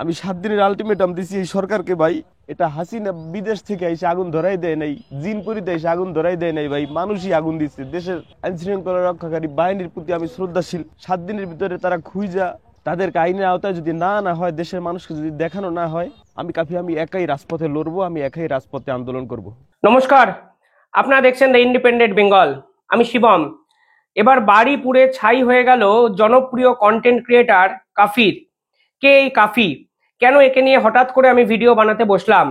আমি 7 দিনের আলটিমেটাম দিছি এই সরকারকে ভাই। এটা হাসিনা বিদেশ থেকে এসে আগুন ধরাই দেয় নাই, জিনপুরিতে এসে আগুন ধরাই দেয় নাই ভাই, মানুষই আগুন দিচ্ছে। দেশের আইন শৃঙ্খলা রক্ষাকারী বাহিনীর প্রতি আমি শ্রদ্ধাশীল। 7 দিনের ভিতরে তারা খুঁজা তাদেরকে আইনের আওতায় যদি না হয়, দেশের মানুষকে যদি দেখানো না হয়, আমি একাই রাজপথে লড়বো, আমি একাই রাজপথে আন্দোলন করব। নমস্কার, আপনারা দেখছেন দ্য ইন্ডিপেন্ডেন্ট বেঙ্গল। আমি শিবম। এবার বাড়ি পুড়ে ছাই হয়ে গেল জনপ্রিয় কন্টেন্ট ক্রিয়েটার কাফির। কে এই কাফি? কেন একে নিয়ে হঠাৎ করে আমি ভিডিও বানাতে বসলাম?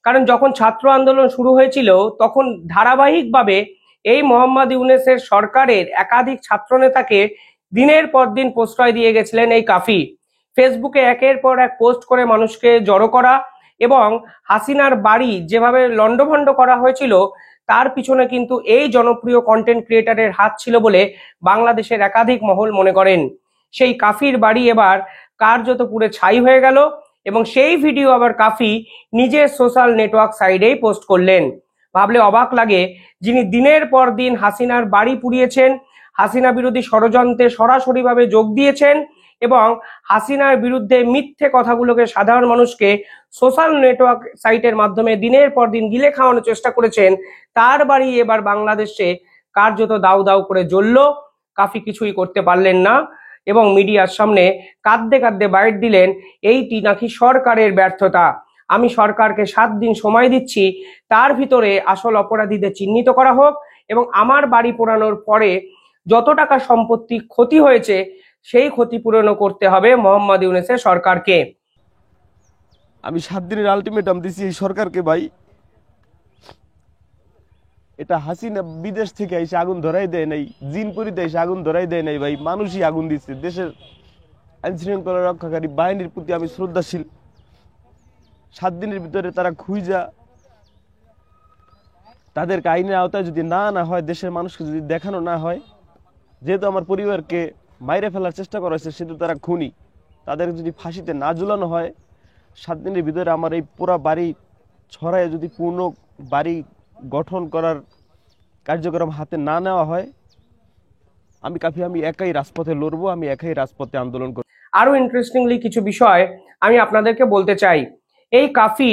কারণ যখন ছাত্র আন্দোলন শুরু হয়েছিল তখন ধারাবাহিকভাবে এই মোহাম্মদ ইউনূসের সরকারের একাধিক ছাত্রনেতাকে দিনের পর দিন প্রশ্রয় দিয়ে গেছিলেন এই কাফি। ফেসবুকে একের পর এক পোস্ট করে মানুষকে জড়ো করা এবং হাসিনার বাড়ি যেভাবে লন্ডভন্ড করা হয়েছিল তার পিছনে কিন্তু এই জনপ্রিয় কন্টেন্ট ক্রিয়েটারের হাত ছিল বলে বাংলাদেশের একাধিক মহল মনে করেন। সেই কাফির বাড়ি এবার কার্যত পুড়ে ছাই হয়ে গেল এবং সেই ভিডিও আবার কাফি নিজের সোশ্যাল নেটওয়ার্ক সাইটেই পোস্ট করলেন। ভাবলে অবাক লাগে, যিনি দিনের পর দিন হাসিনার বাড়ি পুড়িয়েছেন, হাসিনা বিরোধী ষড়যন্ত্রে সরাসরিভাবে যোগ দিয়েছেন এবং হাসিনার বিরুদ্ধে মিথ্যে কথাগুলোকে সাধারণ মানুষকে সোশ্যাল নেটওয়ার্ক সাইটের মাধ্যমে দিনের পর দিন গিলে খাওয়ানোর চেষ্টা করেছেন, তার বাড়ি এবার বাংলাদেশে কার্যত দাউ দাউ করে জ্বলল। কাফি কিছুই করতে পারলেন না এবং মিডিয়ার সামনে কাঁদতে কাঁদতে বাইট দিলেন এইটি নাকি সরকারের ব্যর্থতা। আমি সরকারকে 7 দিন সময় দিচ্ছি, তার ভিতরে আসল অপরাধীদের চিহ্নিত করা হোক এবং আমার বাড়ি পোড়ানোর পরে যত টাকা সম্পত্তি ক্ষতি হয়েছে সেই ক্ষতিপূরণও করতে হবে মোহাম্মদ ইউনূসের সরকারকে। আমি 7 দিনের আলটিমেটাম দিছি এই সরকারকে ভাই। এটা হাসিনা বিদেশ থেকে এসে আগুন ধরাই দেয় নাই, জিনপুরিতে এসে আগুন ধরাই দেয় নাই ভাই, মানুষই আগুন দিচ্ছে। দেশের আইন শৃঙ্খলা রক্ষাকারী বাহিনীর প্রতি আমি শ্রদ্ধাশীল। 7 দিনের ভিতরে তারা খুঁজা তাদেরকে আইনের আওতায় যদি না হয়, দেশের মানুষকে যদি দেখানো না হয়, যেহেতু আমার পরিবারকে মাইরে ফেলার চেষ্টা করা হয়েছে, সেহেতু তারা খুনি, তাদের যদি ফাঁসিতে না ঝুলানো হয়, 7 দিনের ভিতরে আমার এই পুরা বাড়ি ছড়ায় যদি পূর্ণ বাড়ি গঠন করার কার্যক্রম হাতে না নেওয়া হয়, আমি একাই রাজপথে লড়বো, আমি একাই রাজপথে আন্দোলন করব। আরো ইন্টারেস্টিংলি কিছু বিষয় আমি আপনাদেরকে বলতে চাই। এই কাফি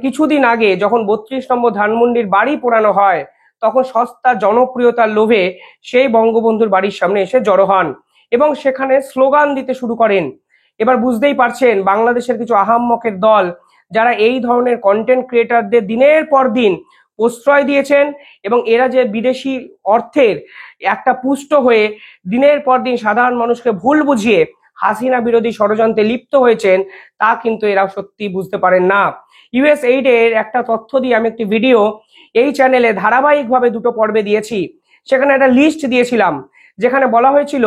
কিছুদিন আগে যখন 32 নম্বর ধানমন্ডির বাড়ি পোড়ানো হয়, তখন সস্তা জনপ্রিয়তার লোভে সেই বঙ্গবন্ধুর বাড়ির সামনে এসে জড়ো হন এবং সেখানে স্লোগান দিতে শুরু করেন। এবার বুঝতেই পারছেন বাংলাদেশের কিছু আহাম্মকের দল যারা এই ধরনের কন্টেন্ট ক্রিয়েটারদের দিনের পর দিন প্রশ্রয় দিয়েছেন এবং এরা যে বিদেশি অর্থের একটা পুষ্ট হয়ে দিনের পর দিন সাধারণ মানুষকে ভুল বুঝিয়ে হাসিনা বিরোধী ষড়যন্ত্রে লিপ্ত হয়েছেন, তা কিন্তু এরা সত্যি বুঝতে পারেন না। USAID এর একটা তথ্য দিয়ে আমি একটি ভিডিও এই চ্যানেলে ধারাবাহিকভাবে 2টো পর্বে দিয়েছি। সেখানে একটা লিস্ট দিয়েছিলাম যেখানে বলা হয়েছিল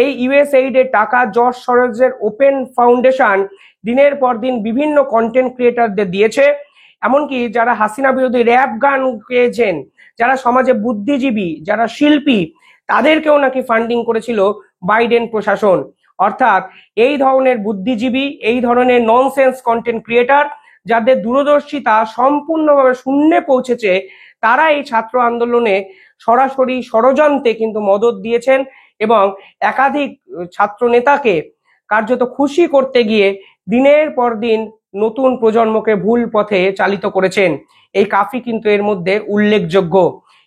এই USAID এর টাকা জর্জ সরোজের ওপেন ফাউন্ডেশন দিনের পর দিন বিভিন্ন কন্টেন্ট ক্রিয়েটারদের দিয়েছে, এমনকি যারা হাসিনা বিরোধী র‍্যাপ গান গেয়েছেন, যারা সমাজে বুদ্ধিজীবী, যারা শিল্পী, তাদেরকেও নাকি ফান্ডিং করেছিল বাইডেন প্রশাসন। অর্থাৎ এই ধরনের বুদ্ধিজীবী, এই ধরনের ননসেন্স কন্টেন্ট ক্রিয়েটার যাদের দূরদর্শিতা সম্পূর্ণভাবে শূন্যে পৌঁছেছে, তারা এই ছাত্র আন্দোলনে সরাসরি ষড়যন্ত্রে কিন্তু মদত দিয়েছেন এবং একাধিক ছাত্র নেতাকে কার্যত খুশি করতে গিয়ে দিনের পর দিন নতুন প্রজন্মকে ভুল পথে চালিত করেছেন। এই কাফি কিন্তু এর মধ্যে উল্লেখযোগ্য।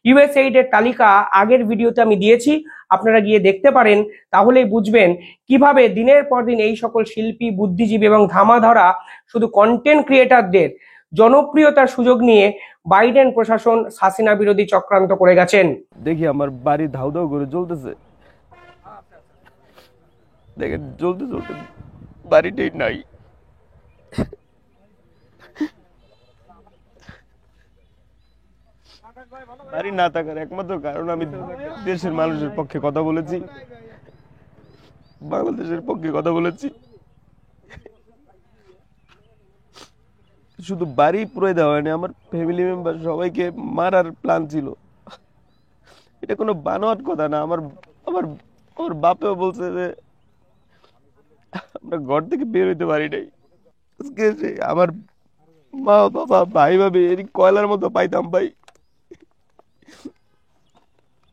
USAID এর তালিকা আগের ভিডিওতে আমি দিয়েছি, আপনারা গিয়ে দেখতে পারেন, তাহলেই বুঝবেন কিভাবে দিনের পর দিন এই সকল শিল্পী, বুদ্ধিজীবী এবং ধামাধরা শুধু কন্টেন্ট ক্রিয়েটারদের জনপ্রিয়তার সুযোগ নিয়ে বাইডেন প্রশাসন হাসিনা বিরোধী চক্রান্ত করে গেছেন। দেখি আমার বাড়ি ধাউ ধাউ করে জ্বলতেছে, দেখেন জ্বলতে জ্বলতে বাড়িটাই নাই। বাড়ি না থাকার একমাত্র কারণ আমি দেশের মানুষের পক্ষে কথা বলেছি, বাংলাদেশের পক্ষে কথা বলেছি। শুধু বাড়ি পুরো দেওয়া হয়নি, আমার ফ্যামিলি মেম্বার সবাইকে মারার প্ল্যান ছিল। এটা কোনো বানোয়াট কথা না। আমার আমার আমার বাপেও বলছে যে আমরা ঘর থেকে বের হইতে পারি নাই। আমার মা বাবা ভাই ভাবি এর কয়লার মতো পাইতাম ভাই।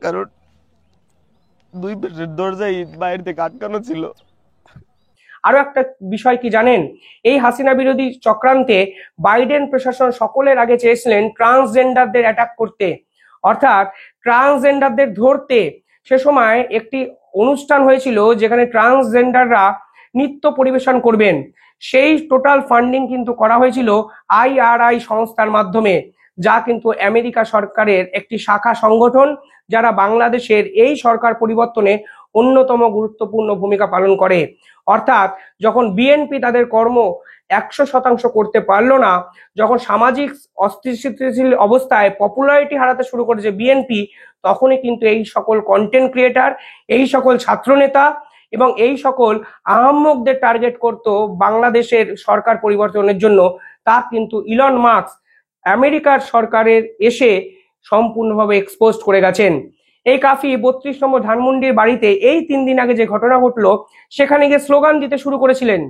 কারণ দুই পাশের দরজায় বাইরে থেকে আটকানো ছিল। আরো একটা বিষয় কি জানেন, এই হাসিনা বিরোধী চক্রান্তে বাইডেন প্রশাসন সকলের আগে চেয়েছিলেন ট্রান্সজেন্ডারদের অ্যাটাক করতে, অর্থাৎ ট্রান্সজেন্ডারদের ধরতে। সে সময় একটি অনুষ্ঠান হয়েছিল যেখানে ট্রান্সজেন্ডাররা নৃত্য পরিবেশন করবেন। সেই টোটাল ফান্ডিং কিন্তু করা হয়েছিল IRI সংস্থার মাধ্যমে, যা কিন্তু আমেরিকা সরকারের একটি শাখা সংগঠন, যারা বাংলাদেশের এই সরকার পরিবর্তনে অন্যতম গুরুত্বপূর্ণ ভূমিকা পালন করে। অর্থাৎ যখন বিএনপি তাদের কর্ম 100% করতে পারলো না, যখন সামাজিক অস্থিতিশীল অবস্থায় পপুলারিটি হারাতে শুরু করেছে বিএনপি, তখনই কিন্তু এই সকল কন্টেন্ট ক্রিয়েটার, এই সকল ছাত্রনেতা এবং এই সকল আহাম্মকদের টার্গেট করত বাংলাদেশের সরকার পরিবর্তনের জন্য। তা কিন্তু ইলন মাস্ক আমেরিকার সরকারের এসে সম্পূর্ণভাবে এক্সপোজ করে গেছেন। এই কাফি 32 নম্বর ধানমন্ডির বাড়িতে এই 3 দিন আগে যে ঘটনা ঘটলো, সেখানে গিয়ে স্লোগান দিতে শুরু করেছিলেন।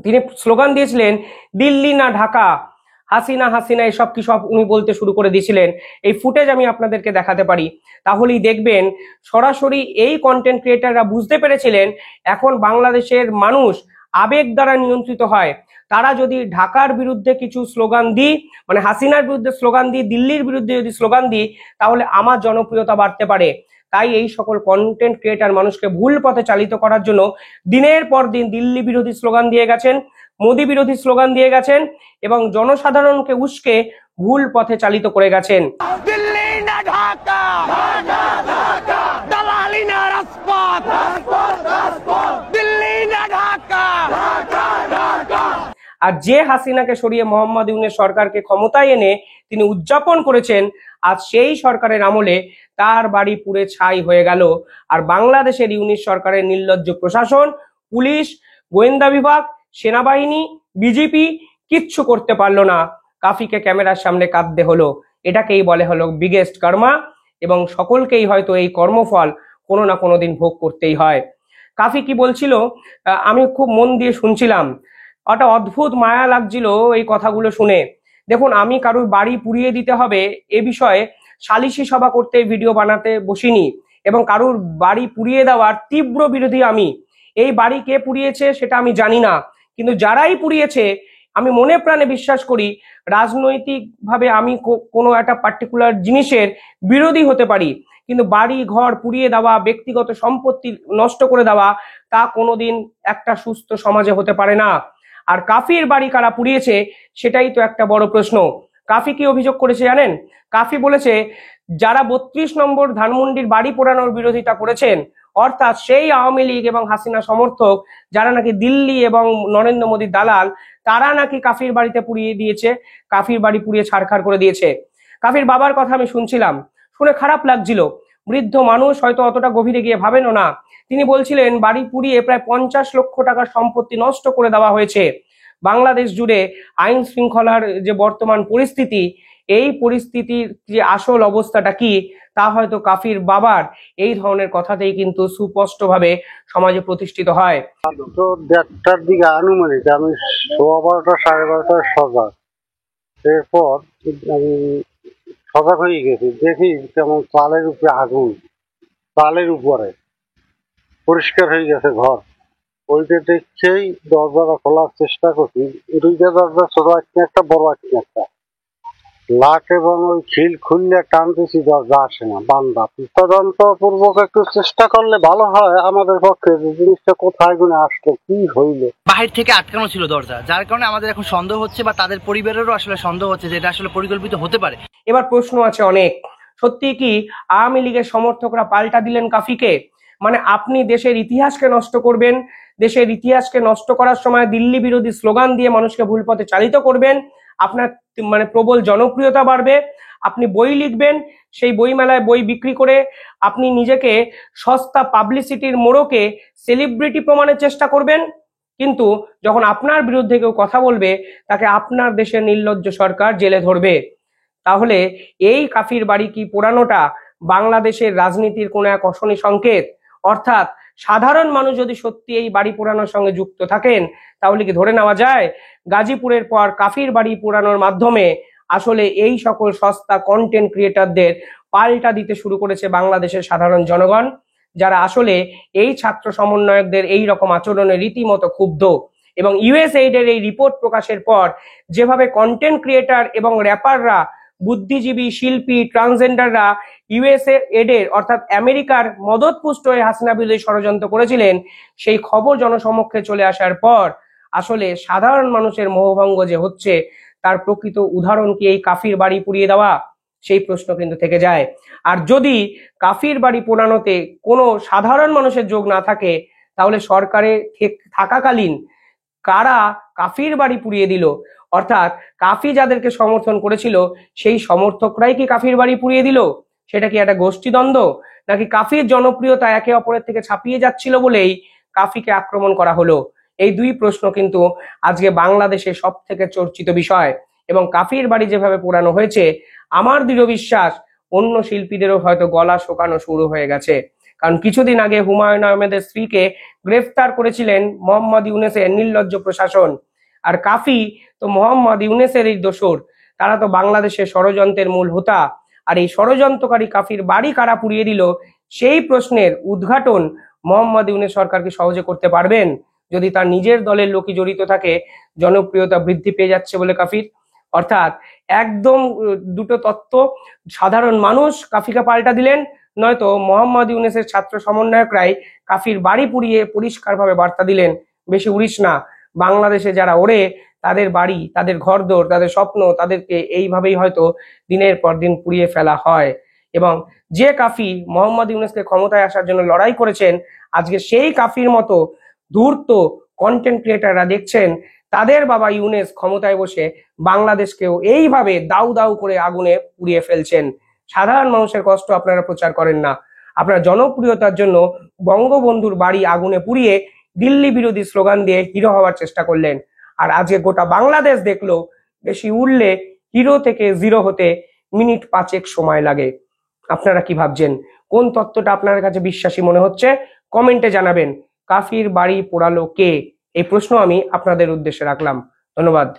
তিনি স্লোগান দিয়েছিলেন, দিল্লি না ঢাকা, হাসিনা হাসিনা, এসব কি সব উনি বলতে শুরু করে দিয়েছিলেন। এই ফুটেজ আমি আপনাদেরকে দেখাতে পারি, তাহলেই দেখবেন সরাসরি এই কন্টেন্ট ক্রিয়েটাররা বুঝতে পেরেছিলেন এখন বাংলাদেশের মানুষ আবেগ দ্বারা নিয়ন্ত্রিত হয়। তারা যদি ঢাকার বিরুদ্ধে কিছু স্লোগান দিই, মানে হাসিনার বিরুদ্ধে স্লোগান দিই, দিল্লির বিরুদ্ধে যদি স্লোগান দিই, তাহলে আমার জনপ্রিয়তা বাড়তে পারে। তাই এই সকল কন্টেন্ট ক্রিয়েটার মানুষকে ভুল পথে চালিত করার জন্য দিনের পর দিন দিল্লি বিরোধী স্লোগান দিয়ে গেছেন, মোদী বিরোধী স্লোগান দিয়ে গেছেন এবং জনসাধারণকে উস্কে ভুল পথে চালিত করে গেছেন। দিল্লি না ঢাকা, দালালি না রাজপথ, দিল্লি না ঢাকা। আর যে হাসিনাকে সরিয়ে মোহাম্মদ ইউনূস সরকারকে ক্ষমতায় এনে তিনি উদযাপন করেছেন, আজ সেই সরকারের আমলে তার বাড়ি পুড়ে ছাই হয়ে গেল। আর বাংলাদেশের ইউনূস সরকারের নির্লজ্জ প্রশাসন, পুলিশ, গোয়েন্দা বিভাগ, সেনাবাহিনী, বিজেপি কিচ্ছু করতে পারলো না। কাফিকে ক্যামেরার সামনে কাঁদতে হলো। এটাকেই বলে হলো বিগেস্ট কর্মা, এবং সকলকেই হয়তো এই কর্মফল কোনো না কোনো দিন ভোগ করতেই হয়। কাফি কি বলছিল আমি খুব মন দিয়ে শুনছিলাম, একটা অদ্ভুত মায়া লাগছিল এই কথাগুলো শুনে। দেখুন, আমি কারুর বাড়ি পুড়িয়ে দিতে হবে এ বিষয়ে সালিশি সভা করতে, ভিডিও বানাতে বসিনি, এবং কারুর বাড়ি পুড়িয়ে দেওয়ার তীব্র বিরোধী আমি। এই বাড়ি কে পুড়িয়েছে সেটা আমি জানি না, কিন্তু যারাই পুড়িয়েছে আমি মনে প্রাণে বিশ্বাস করি রাজনৈতিকভাবে আমি কোনো একটা পার্টিকুলার জিনিসের বিরোধী হতে পারি, কিন্তু বাড়ি ঘর পুড়িয়ে দেওয়া, ব্যক্তিগত সম্পত্তি নষ্ট করে দেওয়া, তা কোনোদিন একটা সুস্থ সমাজে হতে পারে না। আর কাফির বাড়ি কারা পুড়িয়েছে সেটাই তো একটা বড় প্রশ্ন। কাফি কি অভিযোগ করেছে জানেন? কাফি বলেছে যারা 32 নম্বর ধানমন্ডির বাড়ি পোড়ানোর বিরোধিতা করেছেন, অর্থাৎ সেই আওয়ামী লীগ এবং হাসিনা সমর্থক যারা নাকি দিল্লি এবং নরেন্দ্র মোদীর দালাল, তারা নাকি কাফির বাড়িতে পুড়িয়ে দিয়েছে, কাফির বাড়ি পুড়িয়ে ছারখার করে দিয়েছে। কাফির বাবার কথা আমি শুনছিলাম, শুনে খারাপ লাগছিল। বৃদ্ধ মানুষ, হয়তো অতটা গভীরে গিয়ে ভাবেনও না। তিনি বলছিলেন বাড়ি পুড়িয়ে প্রায় 50 লক্ষ টাকার সম্পত্তি নষ্ট করে দেওয়া হয়েছে। বাংলাদেশ জুড়ে আইন শৃঙ্খলার যে বর্তমান পরিস্থিতি, এই পরিস্থিতির যে আসল অবস্থাটা কি, তা হয়তো কাফির বাবার এই ধরনের কথাতেই কিন্তু সুস্পষ্টভাবে সমাজে প্রতিষ্ঠিত হয়। তো 1:30টার দিকে আনুমানিক আমি 12:15 12:30 সজাগ। এরপর আমি সজাগ হয়ে গেছি, দেখি কেমন চালের উপরে আগুন, চালের উপরে পরিষ্কার হয়ে গেছে ঘর। ওইটা দেখছেই দরজাটা খোলার চেষ্টা করছি। 2টা দরজা, ছোট একটা বড় একটা, লাট এবং ওই খিল খুললে টানতেছি, দরজা আসে না, বান্দা। তদন্ত পূর্বক একটু চেষ্টা করলে ভালো হয় আমাদের পক্ষে, যে জিনিসটা কোথায় গুনে আসলো, কি হইলো। বাহির থেকে আটকানো ছিল দরজা, যার কারণে আমাদের এখন সন্দেহ হচ্ছে, বা তাদের পরিবারেরও আসলে সন্দেহ হচ্ছে যে এটা আসলে পরিকল্পিত হতে পারে। এবার প্রশ্ন আছে অনেক, সত্যি কি আওয়ামী লীগের সমর্থকরা পাল্টা দিলেন কাফিকে? মানে আপনি দেশের ইতিহাসকে নষ্ট করবেন, দেশের ইতিহাসকে নষ্ট করার সময় দিল্লি বিরোধী স্লোগান দিয়ে মানুষকে ভুল পথে চালিত করবেন, আপনার মানে প্রবল জনপ্রিয়তা বাড়বে, আপনি বই লিখবেন, সেই বই মেলায় বই বিক্রি করে আপনি নিজেকে সস্তা পাবলিসিটির মোড়কে সেলিব্রিটি প্রমাণের চেষ্টা করবেন। কিন্তু যখন আপনার বিরুদ্ধে কেউ কথা বলবে, তাকে আপনার দেশের নির্লজ্জ সরকার জেলে ধরবে। তাহলে এই কাফির বাড়ি কি পোড়ানোটা বাংলাদেশের রাজনীতির কোন এক অশনি সংকেত? অর্থাৎ সাধারণ মানুষ যদি সত্যি এই বাড়ি পোড়ানোর সঙ্গে যুক্ত থাকেন, তাহলে কি ধরে নেওয়া যায় গাজীপুরের পর কাফির বাড়ি পোড়ানোর মাধ্যমে আসলে এই সকল সস্তা কন্টেন্ট ক্রিয়েটারদের পাল্টা দিতে শুরু করেছে বাংলাদেশের সাধারণ জনগণ, যারা আসলে এই ছাত্র সমন্বয়কদের এই রকম আচরণে রীতিমতো ক্ষুব্ধ। এবং USAID এর এই রিপোর্ট প্রকাশের পর যেভাবে কন্টেন্ট ক্রিয়েটার এবং র্যাপাররা, বুদ্ধিজীবী, শিল্পী, ট্রান্সজেন্ডাররা USAID এর অর্থাৎ আমেরিকার মদতপুষ্ট হয়ে হাসিনা বিরোধী ষড়যন্ত্র করেছিলেন, সেই খবর জনসমক্ষে চলে আসার পর আসলে সাধারণ মানুষের মোহভঙ্গ যে হচ্ছে তার প্রকৃত উদাহরণ কি এই কাফির বাড়ি পুড়িয়ে দেওয়া, সেই প্রশ্ন কিন্তু থেকে যায়। আর যদি কাফির বাড়ি পোড়ানোতে কোনো সাধারণ মানুষের যোগ না থাকে, তাহলে সরকারে থাকাকালীন কারা কাফির বাড়ি পুড়িয়ে দিল? অর্থাৎ কাফি যাদেরকে সমর্থন করেছিল সেই সমর্থকরাই কি কাফির বাড়ি পুড়িয়ে দিল? সেটা কি একটা গোষ্ঠীদ্বন্দ্ব, নাকি কাফির জনপ্রিয়তা একে অপরের থেকে ছাপিয়ে যাচ্ছিল বলেই কাফিকে আক্রমণ করা হলো? এই দুই প্রশ্ন কিন্তু আজকে বাংলাদেশে সব থেকে চর্চিত বিষয়। এবং কাফির বাড়ি যেভাবে পোড়ানো হয়েছে, আমার দৃঢ় বিশ্বাস অন্য শিল্পীদেরও হয়তো গলা শোকানো শুরু হয়ে গেছে। কারণ কিছুদিন আগে হুমায়ুন আহমেদের স্ত্রীকে গ্রেফতার করেছিলেন মোহাম্মদ ইউনূসের নির্লজ্জ প্রশাসন। আর কাফি তো মোহাম্মদ ইউনূসের এই দোসর, তারা তো বাংলাদেশের ষড়যন্ত্রের মূল হোতা। আর এই ষড়যন্ত্রকারী কাফির বাড়ি কারা পুড়িয়ে দিল, সেই প্রশ্নের উদ্ঘাটন মোহাম্মদ ইউনূস সরকারকে সহজে করতে পারবেন যদি তার নিজের দলের লোকই জড়িত থাকে জনপ্রিয়তা বৃদ্ধি পেয়ে যাচ্ছে বলে কাফির। অর্থাৎ একদম দুটো তত্ত্ব, সাধারণ মানুষ কাফিকে পাল্টা দিলেন, নয়তো মোহাম্মদ ইউনূসের ছাত্র সমন্বয়করাই কাফির বাড়ি পুড়িয়ে পরিষ্কারভাবে বার্তা দিলেন, বেশি উড়িস না, বাংলাদেশে যারা ওড়ে তাদের বাড়ি, তাদের ঘরদোর, তাদের স্বপ্ন, তাদেরকে এইভাবেই হয়তো দিনের পর দিন পুড়িয়ে ফেলা হয়। এবং যে কাফি মোহাম্মদ ইউনূসকে ক্ষমতায় আসার জন্য লড়াই করেছেন, আজকে সেই কাফির মতো ধূর্ত কন্টেন্ট ক্রিয়েটাররা দেখছেন তাদের বাবা ইউনূস ক্ষমতায় বসে বাংলাদেশকেও এইভাবে দাউ দাউ করে আগুনে পুড়িয়ে ফেলছেন। সাধারণ মানুষের কষ্ট আপনারা প্রচার করেন না, আপনারা জনপ্রিয়তার জন্য বঙ্গবন্ধুর বাড়ি আগুনে পুড়িয়ে দিল্লি বিরোধী স্লোগান দিয়ে হিরো হওয়ার চেষ্টা করলেন। আর আজকে গোটা বাংলাদেশ দেখলো বেশি উড়লে হিরো থেকে জিরো হতে মিনিট 5 সময় লাগে। আপনারা কি ভাবছেন? কোন তত্ত্বটা আপনার কাছে বিশ্বাসী মনে হচ্ছে? কমেন্টে জানাবেন। কাফির বাড়ি পোড়ালো কে? এই প্রশ্ন আমি আপনাদের উদ্দেশ্যে রাখলাম। ধন্যবাদ।